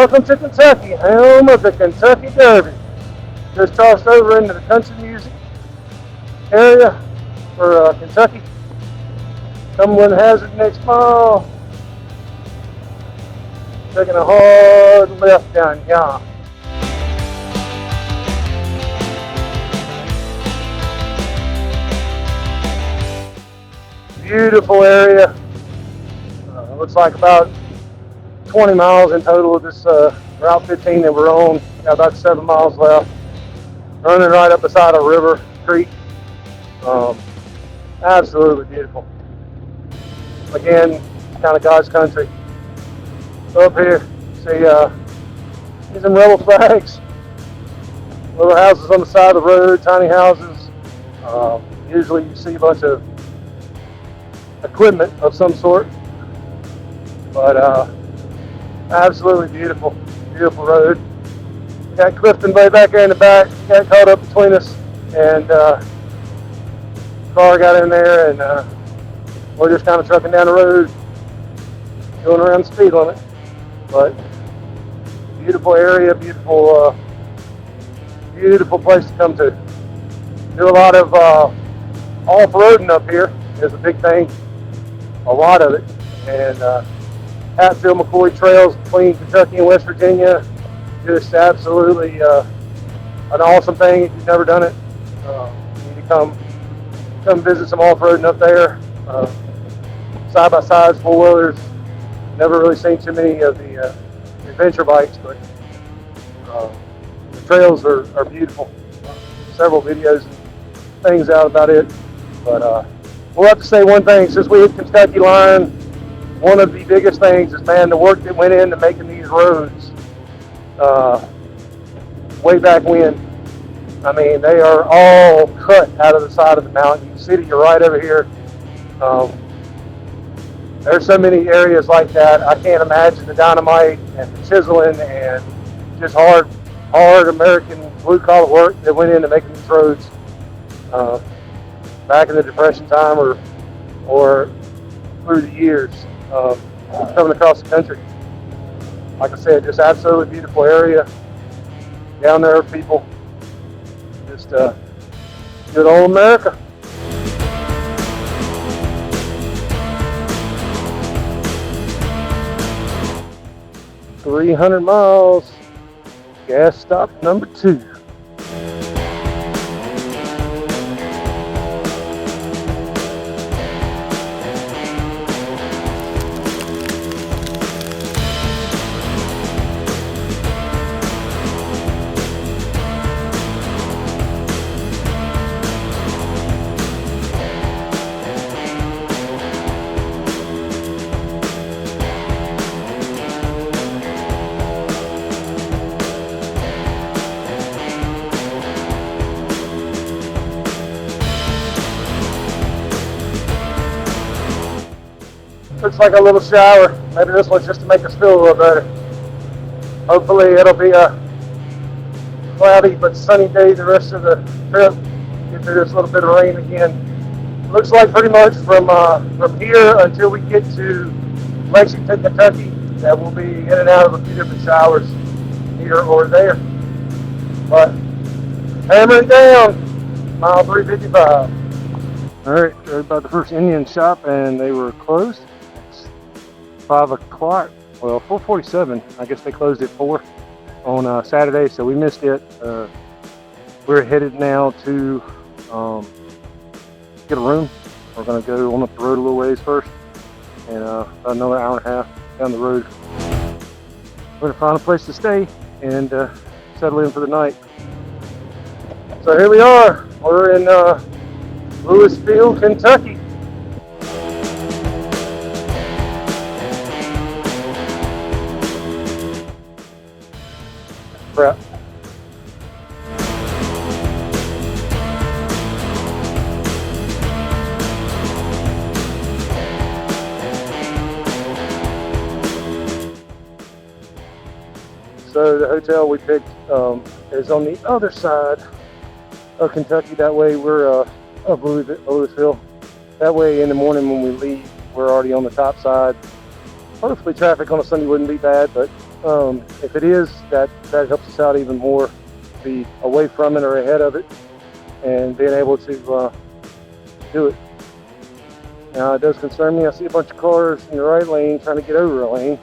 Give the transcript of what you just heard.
Welcome to Kentucky, home of the Kentucky Derby. Just crossed over into the country music area for Kentucky. Cumberland Hazard next mile. Taking a hard left down here. Beautiful area. Looks like about 20 miles in total of this Route 15 that we're on. Got about 7 miles left. Running right up beside a river, creek. Absolutely beautiful. Again, kind of God's country. Up here, see some rebel flags. Little houses on the side of the road, tiny houses. Usually you see a bunch of equipment of some sort. But absolutely beautiful, beautiful road. Got Clifton way back there in the back. Got caught up between us, and car got in there, and we're just kind of trucking down the road, going around the speed limit. But beautiful area, beautiful, beautiful place to come to. Do a lot of off-roading up here is a big thing. A lot of it, and Hatfield McCoy trails between Kentucky and West Virginia, just absolutely an awesome thing. If you've never done it, you need to come visit some off-roading up there. Side-by-sides, four-wheelers. Never really seen too many of the adventure bikes, but the trails are beautiful. Several videos and things out about it, but we'll have to say one thing. Since we hit Kentucky line, one of the biggest things is, man, the work that went into making these roads way back when. I mean, they are all cut out of the side of the mountain. You can see that you're right over here. There's so many areas like that. I can't imagine the dynamite and the chiseling and just hard American blue-collar work that went into making these roads back in the Depression time or through the years. Coming across the country. Like I said, just absolutely beautiful area. Down there, people. Just good old America. $300 miles. Gas stop number 2. Looks like a little shower. Maybe this one's just to make us feel a little better. Hopefully it'll be a cloudy but sunny day the rest of the trip. Get through this little bit of rain again. Looks like pretty much from here until we get to Lexington, Kentucky, that we'll be in and out of a few different showers here or there. But hammering down, mile 355. All right, we're about the first Indian shop, and they were closed. 5 o'clock, well, 4:47. I guess they closed at 4 on Saturday, so we missed it. We're headed now to get a room. We're going to go on up the road a little ways first, and about another hour and a half down the road, we're going to find a place to stay and settle in for the night. So here we are. We're in Louisville, Kentucky. Crap. So the hotel we picked is on the other side of Kentucky. That way we're of Louisville. That way in the morning when we leave, we're already on the top side. Hopefully traffic on a Sunday wouldn't be bad, but If it is, that helps us out even more, be away from it or ahead of it, and being able to do it. Now, it does concern me. I see a bunch of cars in the right lane trying to get over a lane.